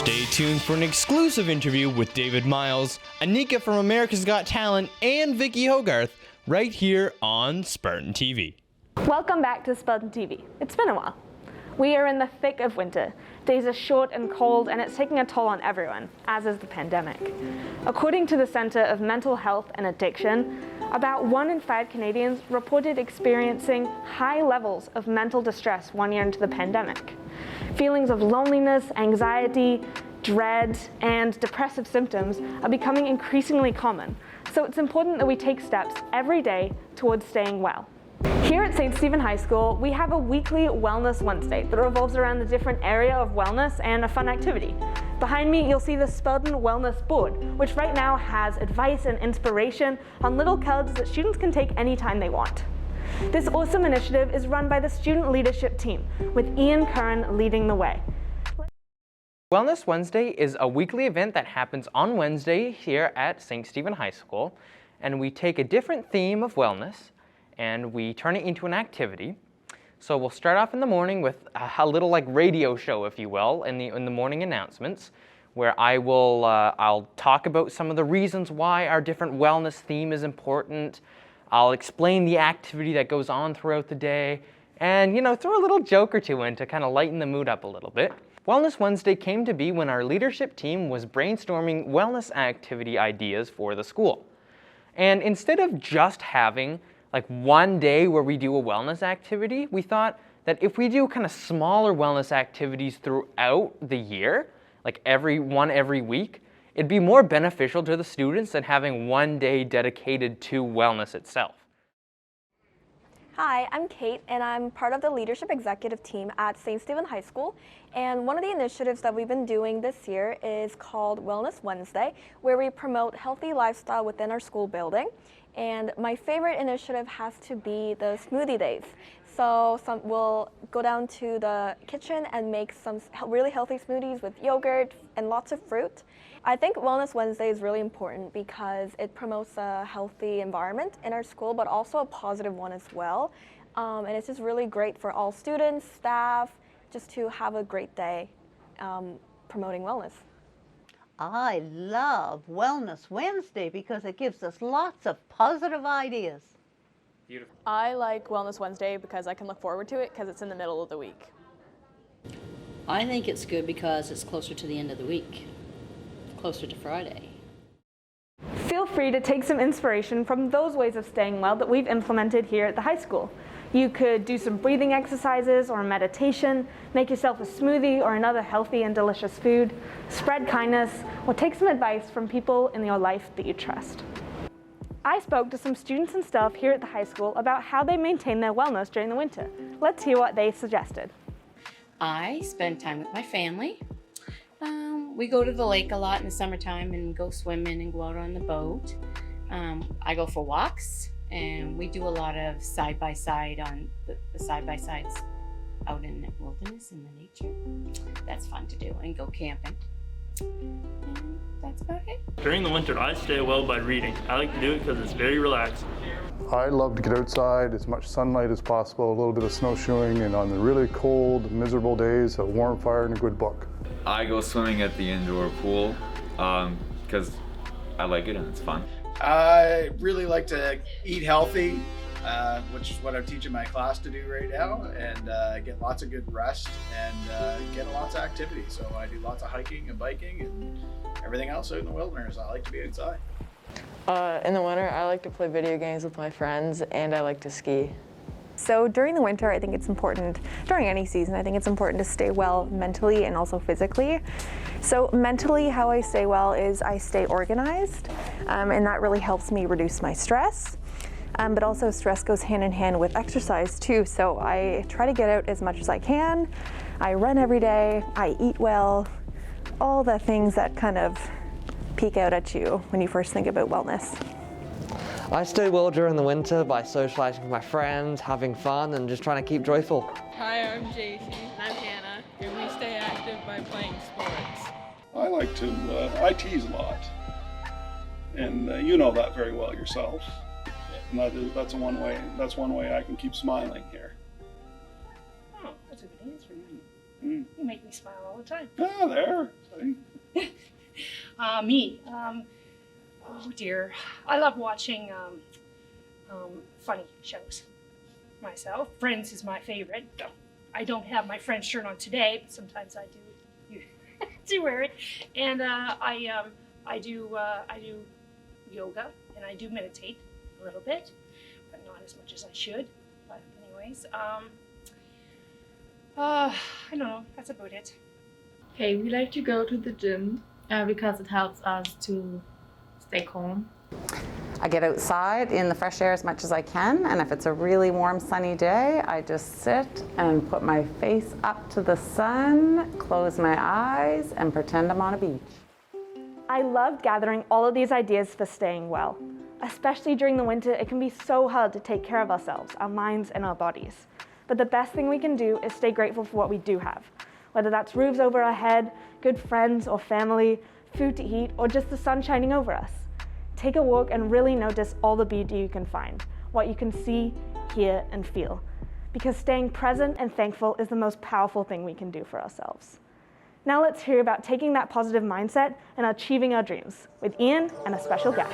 Stay tuned for an exclusive interview with David Myles, Anika from America's Got Talent, and Vicky Hogarth right here on Spartan TV. Welcome back to Spartan TV. It's been a while. We are in the thick of winter. Days are short and cold, and it's taking a toll on everyone, as is the pandemic. According to the Centre of Mental Health and Addiction, about 1 in 5 Canadians reported experiencing high levels of mental distress 1 year into the pandemic. Feelings of loneliness, anxiety, dread, and depressive symptoms are becoming increasingly common, so it's important that we take steps every day towards staying well. Here at St. Stephen High School, we have a weekly Wellness Wednesday that revolves around a different area of wellness and a fun activity. Behind me, you'll see the Spartan Wellness Board, which right now has advice and inspiration on little cards that students can take anytime they want. This awesome initiative is run by the student leadership team, with Ian Curran leading the way. Wellness Wednesday is a weekly event that happens on Wednesday here at St. Stephen High School, and we take a different theme of wellness and we turn it into an activity. So we'll start off in the morning with a little like radio show, if you will, in the morning announcements, where I'll talk about some of the reasons why our different wellness theme is important. I'll explain the activity that goes on throughout the day, and throw a little joke or two in to kind of lighten the mood up a little bit. Wellness Wednesday came to be when our leadership team was brainstorming wellness activity ideas for the school. And instead of just having like one day where we do a wellness activity, we thought that if we do kind of smaller wellness activities throughout the year, like every week, it'd be more beneficial to the students than having one day dedicated to wellness itself. Hi, I'm Kate, and I'm part of the leadership executive team at St. Stephen High School. And one of the initiatives that we've been doing this year is called Wellness Wednesday, where we promote healthy lifestyle within our school building. And my favorite initiative has to be the smoothie days. So we'll go down to the kitchen and make some really healthy smoothies with yogurt and lots of fruit. I think Wellness Wednesday is really important because it promotes a healthy environment in our school, but also a positive one as well. And it's just really great for all students, staff, just to have a great day promoting wellness. I love Wellness Wednesday because it gives us lots of positive ideas. Beautiful. I like Wellness Wednesday because I can look forward to it because it's in the middle of the week. I think it's good because it's closer to the end of the week, closer to Friday. Feel free to take some inspiration from those ways of staying well that we've implemented here at the high school. You could do some breathing exercises or meditation, make yourself a smoothie or another healthy and delicious food, spread kindness, or take some advice from people in your life that you trust. I spoke to some students and staff here at the high school about how they maintain their wellness during the winter. Let's hear what they suggested. I spend time with my family. We go to the lake a lot in the summertime and go swimming and go out on the boat. I go for walks, and we do a lot of side-by-side on the side-by-sides out in the wilderness in the nature. That's fun to do, and go camping. And that's about it. During the winter, I stay well by reading. I like to do it because it's very relaxing. I love to get outside, as much sunlight as possible, a little bit of snowshoeing, and on the really cold, miserable days, a warm fire and a good book. I go swimming at the indoor pool because I like it and it's fun. I really like to eat healthy, which is what I'm teaching my class to do right now, and get lots of good rest and get lots of activity. So I do lots of hiking and biking and everything else out in the wilderness. I like to be outside. In the winter, I like to play video games with my friends, and I like to ski. So during the winter, I think it's important, during any season, I think it's important to stay well mentally and also physically. So mentally, how I stay well is I stay organized, and that really helps me reduce my stress. But also stress goes hand in hand with exercise too. So I try to get out as much as I can. I run every day, I eat well, all the things that kind of peek out at you when you first think about wellness. I stay well during the winter by socializing with my friends, having fun, and just trying to keep joyful. Hi, I'm JC. I'm Hannah, and we stay active by playing sports. I like to, I tease a lot, and you know that very well yourself. And that's one way I can keep smiling here. Oh, that's a good answer. You make me smile all the time. Ah, there. Me. Oh dear. I love watching funny shows myself. Friends is my favorite. I don't have my Friends shirt on today, but sometimes I do. Do wear it. And I do yoga and I do meditate a little bit, but not as much as I should. But anyways, I don't know. That's about it. Okay, we like to go to the gym because it helps us to stay calm. I get outside in the fresh air as much as I can, and if it's a really warm, sunny day, I just sit and put my face up to the sun, close my eyes, and pretend I'm on a beach. I love gathering all of these ideas for staying well. Especially during the winter, it can be so hard to take care of ourselves, our minds and our bodies. But the best thing we can do is stay grateful for what we do have, whether that's roofs over our head, good friends or family, food to eat, or just the sun shining over us. Take a walk and really notice all the beauty you can find, what you can see, hear, and feel. Because staying present and thankful is the most powerful thing we can do for ourselves. Now let's hear about taking that positive mindset and achieving our dreams with Ian and a special guest.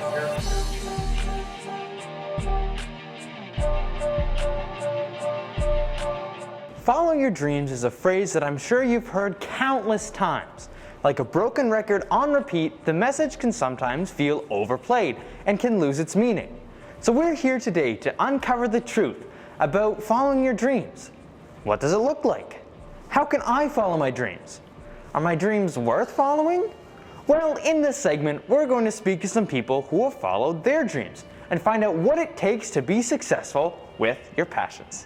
Follow your dreams is a phrase that I'm sure you've heard countless times. Like a broken record on repeat, the message can sometimes feel overplayed and can lose its meaning. So we're here today to uncover the truth about following your dreams. What does it look like? How can I follow my dreams? Are my dreams worth following? Well, in this segment, we're going to speak to some people who have followed their dreams and find out what it takes to be successful with your passions.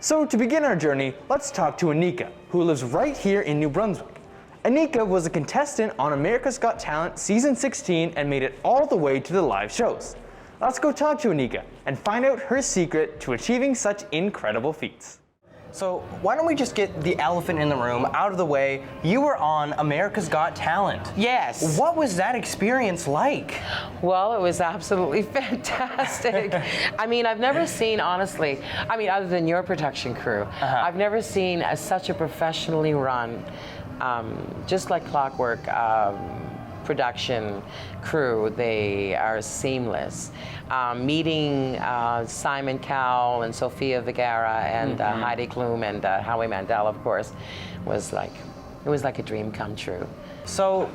So to begin our journey, let's talk to Anika, who lives right here in New Brunswick. Anika was a contestant on America's Got Talent Season 16 and made it all the way to the live shows. Let's go talk to Anika and find out her secret to achieving such incredible feats. So why don't we just get the elephant in the room out of the way? You were on America's Got Talent. Yes. What was that experience like? Well, it was absolutely fantastic. I mean, I've never seen, honestly, other than your production crew, I've never seen such a professionally run, just like clockwork, production crew. They are seamless. Meeting Simon Cowell and Sofia Vergara and Heidi Klum and Howie Mandel, of course, it was like a dream come true. So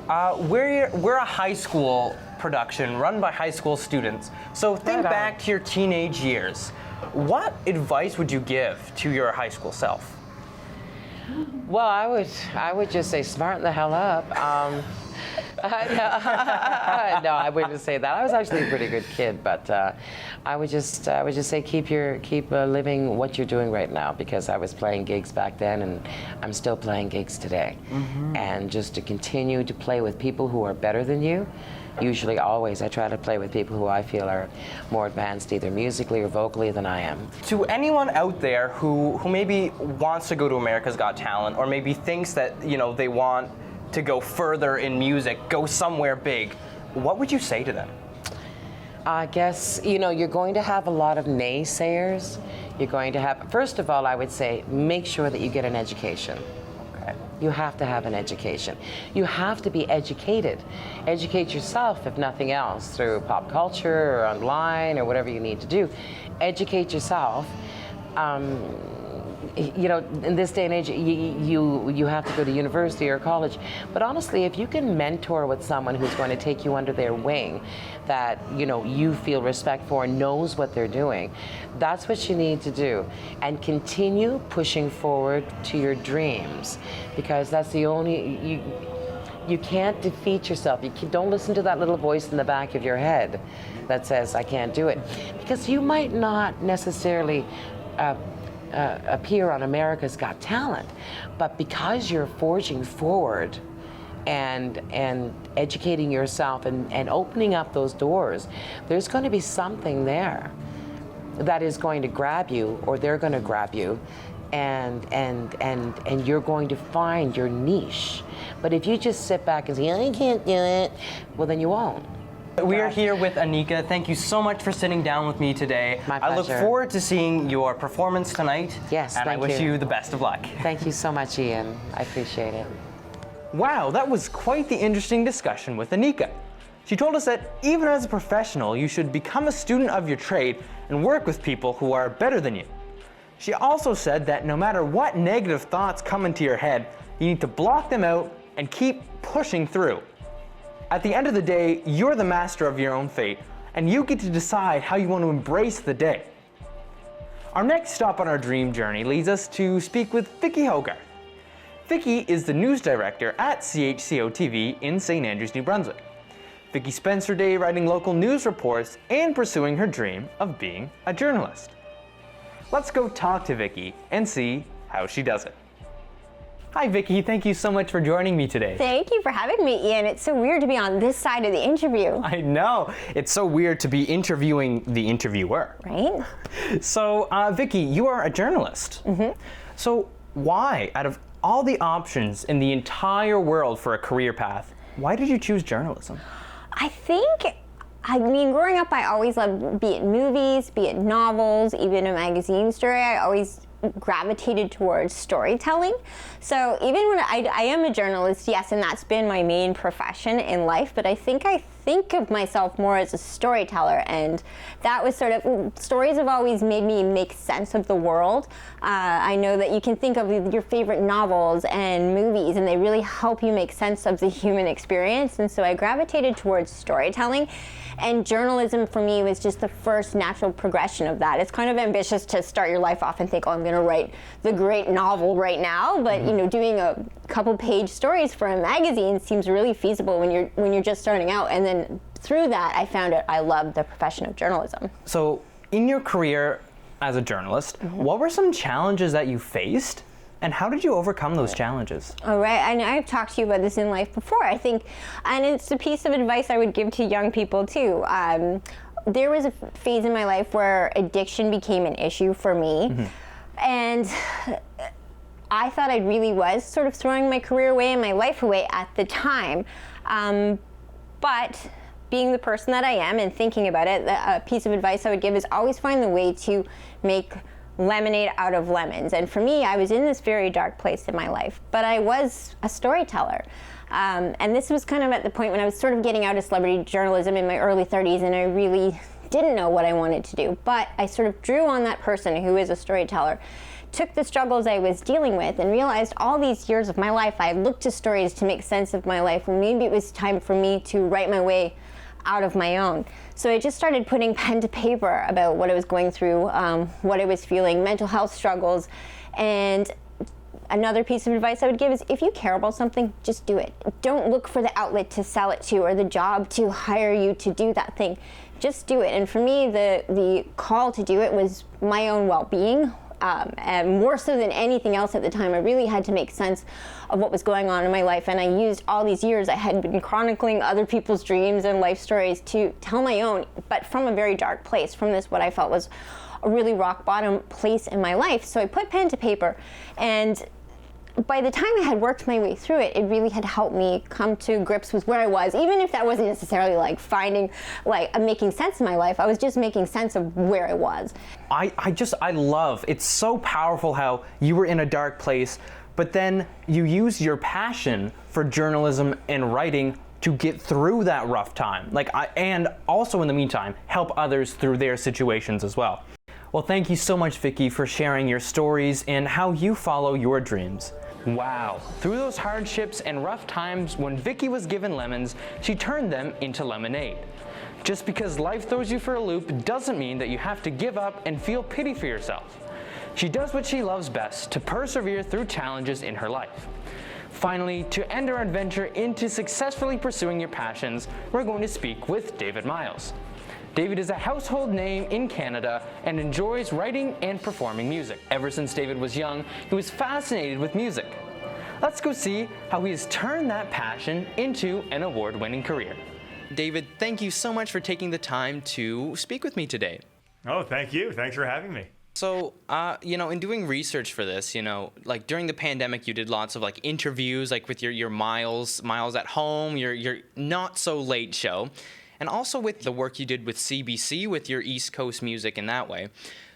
we're a high school production run by high school students. So think back to your teenage years. What advice would you give to your high school self? Well, I would just say smarten the hell up. No, I wouldn't say that. I was actually a pretty good kid, but I would just say keep living what you're doing right now, because I was playing gigs back then, and I'm still playing gigs today. And just to continue to play with people who are better than you. Usually, always, I try to play with people who I feel are more advanced, either musically or vocally, than I am. To anyone out there who maybe wants to go to America's Got Talent, or maybe thinks that they want to go further in music, go somewhere big, what would you say to them? I guess, you're going to have a lot of naysayers. You're going to have, first of all, I would say, make sure that you get an education. Okay. You have to have an education. You have to be educated. Educate yourself, if nothing else, through pop culture or online or whatever you need to do. Educate yourself. In this day and age, you have to go to university or college. But honestly, if you can mentor with someone who's going to take you under their wing, that you feel respect for and knows what they're doing, that's what you need to do. And continue pushing forward to your dreams, because that's the only, you can't defeat yourself. Don't listen to that little voice in the back of your head that says, I can't do it. Because you might not necessarily appear on America's Got Talent, but because you're forging forward and educating yourself and opening up those doors, there's going to be something there that is going to grab you, or they're going to grab you, and you're going to find your niche. But if you just sit back and say, I can't do it, well, then you won't. We are here with Anika. Thank you so much for sitting down with me today. My pleasure. I look forward to seeing your performance tonight. Yes, and I wish you the best of luck. Thank you so much, Ian. I appreciate it. Wow, that was quite the interesting discussion with Anika. She told us that even as a professional, you should become a student of your trade and work with people who are better than you. She also said that no matter what negative thoughts come into your head, you need to block them out and keep pushing through. At the end of the day, you're the master of your own fate, and you get to decide how you want to embrace the day. Our next stop on our dream journey leads us to speak with Vicky Hogarth. Vicky is the news director at CHCO-TV in St. Andrews, New Brunswick. Vicky spends her day writing local news reports and pursuing her dream of being a journalist. Let's go talk to Vicky and see how she does it. Hi Vicky, thank you so much for joining me today. Thank you for having me, Ian. It's so weird to be on this side of the interview. I know, it's so weird to be interviewing the interviewer. Right? So Vicky, you are a journalist. So why, out of all the options in the entire world for a career path, why did you choose journalism? I mean, growing up, I always loved, be it movies, be it novels, even a magazine story, I always gravitated towards storytelling. So even when I am a journalist, yes, and that's been my main profession in life, but I think of myself more as a storyteller, and that was sort of, stories have always made me make sense of the world. I know that you can think of your favorite novels and movies, and they really help you make sense of the human experience, and so I gravitated towards storytelling. And journalism for me was just the first natural progression of that. It's kind of ambitious to start your life off and think, oh, I'm going to write the great novel right now, but you know, doing a couple page stories for a magazine seems really feasible when you're just starting out. And then through that, I found out I loved the profession of journalism. So in your career as a journalist, what were some challenges that you faced? And how did you overcome those challenges? All right, and I've talked to you about this in life before, I think, and it's a piece of advice I would give to young people too. There was a phase in my life where addiction became an issue for me, and I thought I really was sort of throwing my career away and my life away at the time. But being the person that I am and thinking about it, a piece of advice I would give is always find the way to make lemonade out of lemons. And for me, I was in this very dark place in my life, but I was a storyteller. And this was kind of at the point when I was sort of getting out of celebrity journalism in my early 30s, and I really didn't know what I wanted to do. But I sort of drew on that person who is a storyteller, took the struggles I was dealing with, and realized all these years of my life, I looked to stories to make sense of my life, and maybe it was time for me to write my way out of my own. So I just started putting pen to paper about what I was going through, what I was feeling, mental health struggles. And another piece of advice I would give is if you care about something, just do it. Don't look for the outlet to sell it to or the job to hire you to do that thing. Just do it. And for me, the call to do it was my own well-being. And more so than anything else at the time, I really had to make sense of what was going on in my life, and I used all these years I had been chronicling other people's dreams and life stories to tell my own, but from a very dark place, from this what I felt was a really rock bottom place in my life. So I put pen to paper, and by the time I had worked my way through it, it really had helped me come to grips with where I was, even if that wasn't necessarily like finding, like making sense of my life. I was just making sense of where I was. I love, it's so powerful how you were in a dark place, but then you use your passion for journalism and writing to get through that rough time. And also in the meantime, help others through their situations as well. Well, thank you so much, Vicky, for sharing your stories and how you follow your dreams. Wow, through those hardships and rough times, when Vicky was given lemons, she turned them into lemonade. Just because life throws you for a loop doesn't mean that you have to give up and feel pity for yourself. She does what she loves best, to persevere through challenges in her life. Finally, to end our adventure into successfully pursuing your passions, we're going to speak with David Myles. David is a household name in Canada and enjoys writing and performing music. Ever since David was young, he was fascinated with music. Let's go see how he has turned that passion into an award-winning career. David, thank you so much for taking the time to speak with me today. Oh, thank you. Thanks for having me. So, in doing research for this, like during the pandemic, you did lots of interviews, with your Miles at Home, your Not So Late show, and also with the work you did with CBC with your East Coast music in that way.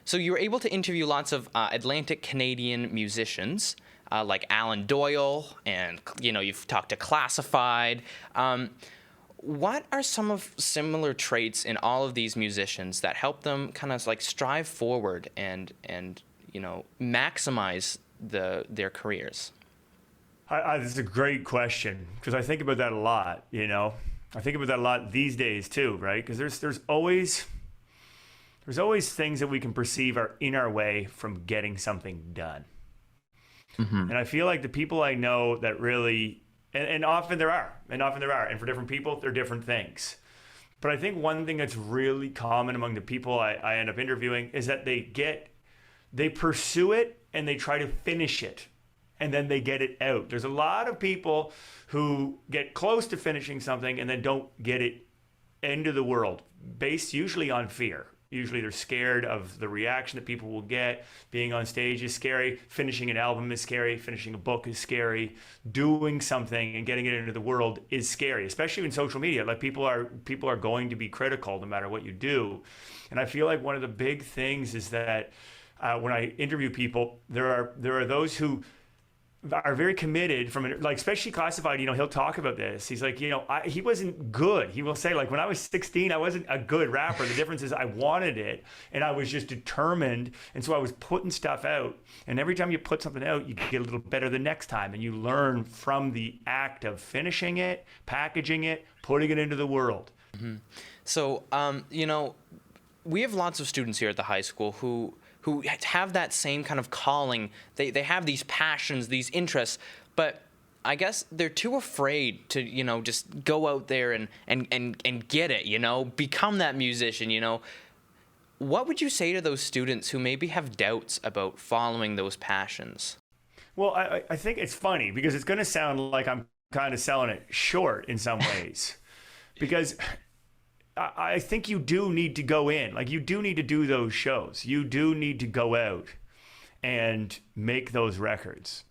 So you were able to interview lots of Atlantic Canadian musicians, like Alan Doyle, and you've talked to Classified. What are some of similar traits in all of these musicians that help them kind of like strive forward and maximize their careers? This is a great question, because I think about that a lot. I think about that a lot these days too, right? Because there's always things that we can perceive are in our way from getting something done. Mm-hmm. And I feel like the people I know that really, and often there are, and for different people, they're different things. But I think one thing that's really common among the people I end up interviewing is that they pursue it and they try to finish it, and then they get it out. There's a lot of people who get close to finishing something and then don't get it into the world, based usually on fear. Usually they're scared of the reaction that people will get. Being on stage is scary. Finishing an album is scary. Finishing a book is scary. Doing something and getting it into the world is scary, especially in social media. Like people are going to be critical no matter what you do. And I feel like one of the big things is that when I interview people, there are those who are very committed especially Classified, he'll talk about this. He's like, he wasn't good. He will say, like, when I was 16, I wasn't a good rapper. The difference is I wanted it and I was just determined. And so I was putting stuff out. And every time you put something out, you get a little better the next time. And you learn from the act of finishing it, packaging it, putting it into the world. Mm-hmm. So, we have lots of students here at the high school who have that same kind of calling. They have these passions, these interests, but I guess they're too afraid to, just go out there and get it, become that musician, What would you say to those students who maybe have doubts about following those passions? Well, I think it's funny because it's going to sound like I'm kind of selling it short in some ways, because I think you do need to go in. Like, you do need to do those shows. You do need to go out and make those records.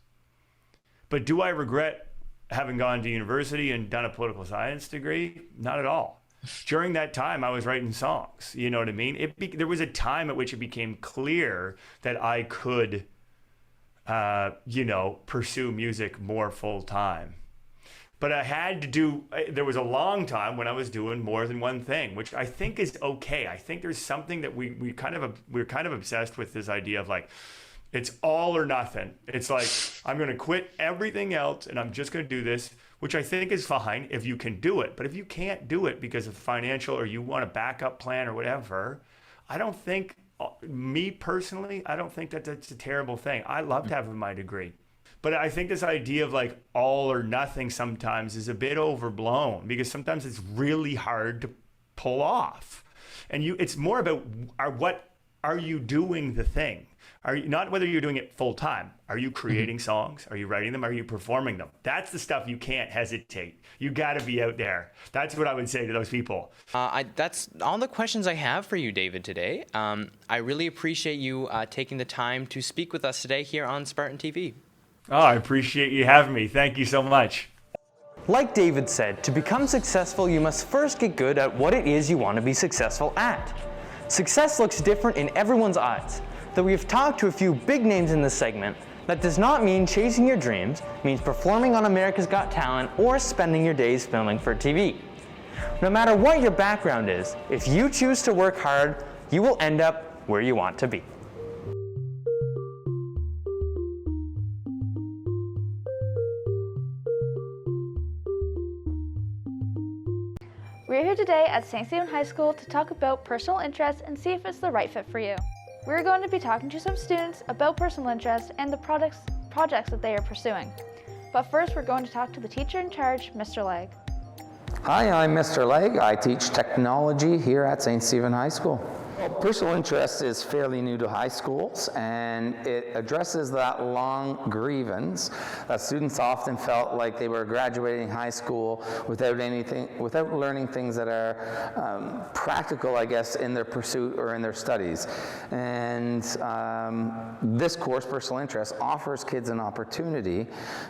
But do I regret having gone to university and done a political science degree? Not at all. During that time, I was writing songs. You know what I mean? There was a time at which it became clear that I could, pursue music more full time. But I had to there was a long time when I was doing more than one thing, which I think is okay. I think there's something that we're kind of obsessed with, this idea of like, it's all or nothing. It's like, I'm going to quit everything else and I'm just going to do this, which I think is fine if you can do it. But if you can't do it because of financial, or you want a backup plan or whatever, me personally, I don't think that that's a terrible thing. I loved having my degree. But I think this idea of like all or nothing sometimes is a bit overblown, because sometimes it's really hard to pull off. And it's more about what are you doing the thing? Not whether you're doing it full time. Are you creating songs? Are you writing them? Are you performing them? That's the stuff you can't hesitate. You got to be out there. That's what I would say to those people. That's all the questions I have for you, David, today. I really appreciate you taking the time to speak with us today here on Spartan TV. Oh, I appreciate you having me. Thank you so much. Like David said, to become successful, you must first get good at what it is you want to be successful at. Success looks different in everyone's eyes. Though we've talked to a few big names in this segment, that does not mean chasing your dreams, it means performing on America's Got Talent or spending your days filming for TV. No matter what your background is, if you choose to work hard, you will end up where you want to be. We're here today at St. Stephen High School to talk about personal interest and see if it's the right fit for you. We're going to be talking to some students about personal interest and the projects that they are pursuing. But first, we're going to talk to the teacher in charge, Mr. Legg. Hi, I'm Mr. Legg. I teach technology here at St. Stephen High School. Personal interest is fairly new to high schools, and it addresses that long grievance that students often felt like they were graduating high school without learning things that are practical, I guess, in their pursuit or in their studies. And this course, Personal Interest, offers kids an opportunity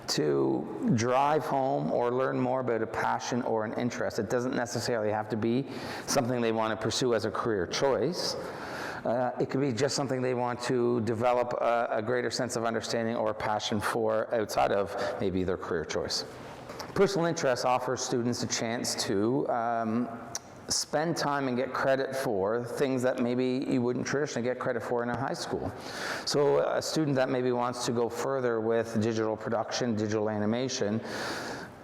to drive home or learn more about a passion or an interest. It doesn't necessarily have to be something they want to pursue as a career choice. It could be just something they want to develop a greater sense of understanding or passion for outside of maybe their career choice. Personal interest offers students a chance to spend time and get credit for things that maybe you wouldn't traditionally get credit for in a high school. So a student that maybe wants to go further with digital production, digital animation,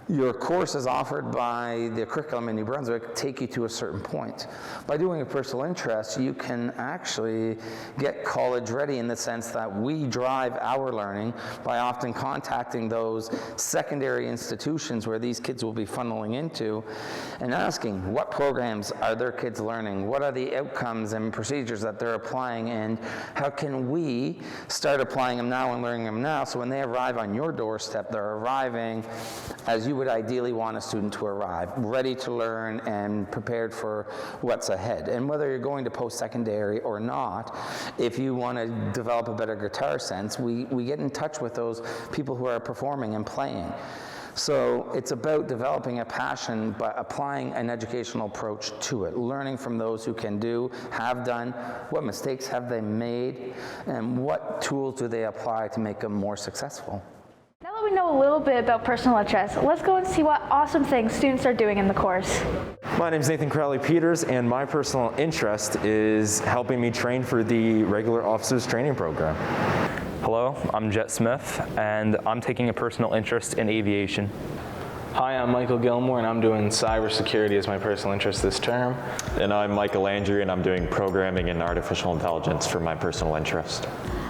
your courses offered by the curriculum in New Brunswick take you to a certain point. By doing a personal interest, you can actually get college ready in the sense that we drive our learning by often contacting those secondary institutions where these kids will be funneling into and asking what programs are their kids learning, what are the outcomes and procedures that they're applying, and how can we start applying them now and learning them now so when they arrive on your doorstep, they're arriving as you would ideally want a student to arrive, ready to learn and prepared for what's ahead. And whether you're going to post-secondary or not, if you want to develop a better guitar sense, we get in touch with those people who are performing and playing. So it's about developing a passion but applying an educational approach to it, learning from those who can do, have done, what mistakes have they made, and what tools do they apply to make them more successful. Now that we know a little bit about personal interest, let's go and see what awesome things students are doing in the course. My name is Nathan Crowley-Peters, and my personal interest is helping me train for the regular officers training program. Hello, I'm Jet Smith, and I'm taking a personal interest in aviation. Hi, I'm Michael Gilmore, and I'm doing cybersecurity as my personal interest this term. And I'm Michael Landry, and I'm doing programming and artificial intelligence for my personal interest.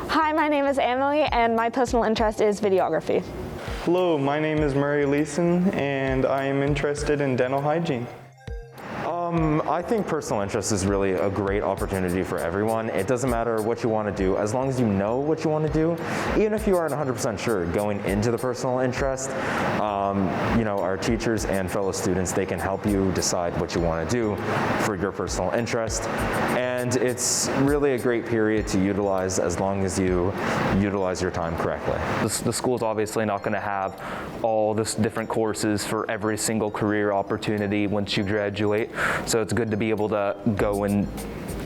Hi, my name is Emily, and my personal interest is videography. Hello, my name is Murray Leeson, and I am interested in dental hygiene. I think personal interest is really a great opportunity for everyone. It doesn't matter what you want to do, as long as you know what you want to do. Even if you aren't 100% sure going into the personal interest, you know, our teachers and fellow students, they can help you decide what you want to do for your personal interest. And it's really a great period to utilize as long as you utilize your time correctly. The school's obviously not going to have all this different courses for every single career opportunity once you graduate. So it's good to be able to go and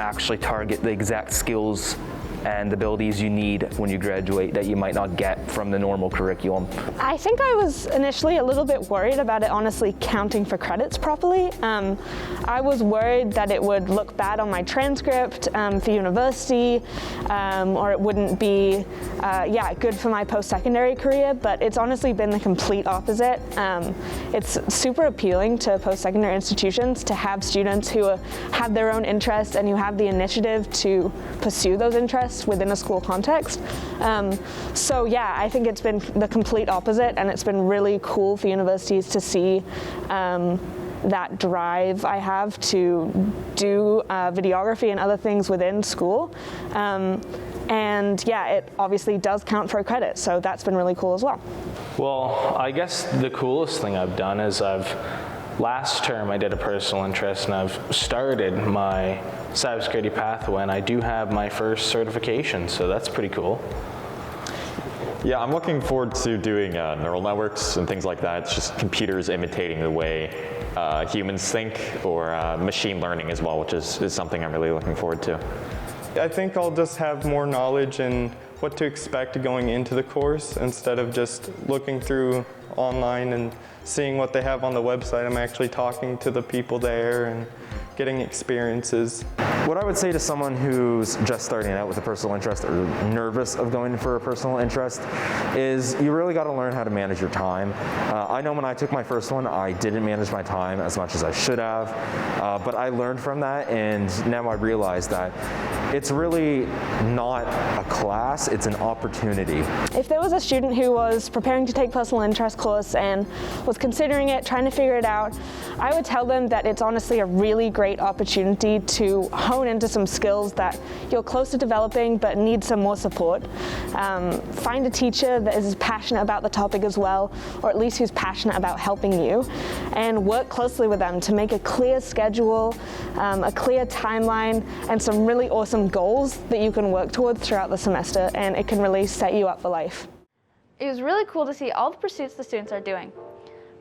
actually target the exact skills and abilities you need when you graduate that you might not get from the normal curriculum. I think I was initially a little bit worried about it honestly counting for credits properly. I was worried that it would look bad on my transcript for university, or it wouldn't be good for my post-secondary career, but it's honestly been the complete opposite. It's super appealing to post-secondary institutions to have students who have their own interests and who have the initiative to pursue those interests within a school context. So yeah, I think it's been the complete opposite, and it's been really cool for universities to see that drive I have to do videography and other things within school. And yeah, it obviously does count for a credit, so that's been really cool as well. Well, I guess the coolest thing I've done is last term I did a personal interest, and I've started my cybersecurity pathway, and I do have my first certification, so that's pretty cool. Yeah, I'm looking forward to doing neural networks and things like that. It's just computers imitating the way humans think, or machine learning as well, which is something I'm really looking forward to. I think I'll just have more knowledge in what to expect going into the course instead of just looking through online and seeing what they have on the website. I'm actually talking to the people there and getting experiences. What I would say to someone who's just starting out with a personal interest or nervous of going for a personal interest is you really got to learn how to manage your time. I know when I took my first one, I didn't manage my time as much as I should have, but I learned from that, and now I realize that it's really not a class, it's an opportunity. If there was a student who was preparing to take personal interest course and was considering it, trying to figure it out, I would tell them that it's honestly a really great opportunity to hone into some skills that you're close to developing but need some more support. Find a teacher that is passionate about the topic as well, or at least who's passionate about helping you, and work closely with them to make a clear schedule, a clear timeline, and some really awesome goals that you can work towards throughout the semester, and it can really set you up for life. It was really cool to see all the pursuits the students are doing.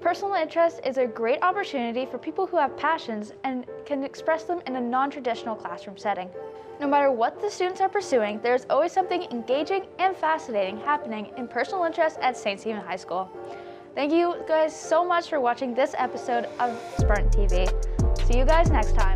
Personal interest is a great opportunity for people who have passions and can express them in a non-traditional classroom setting. No matter what the students are pursuing, there's always something engaging and fascinating happening in personal interest at St. Stephen High School. Thank you guys so much for watching this episode of Spartan TV. See you guys next time.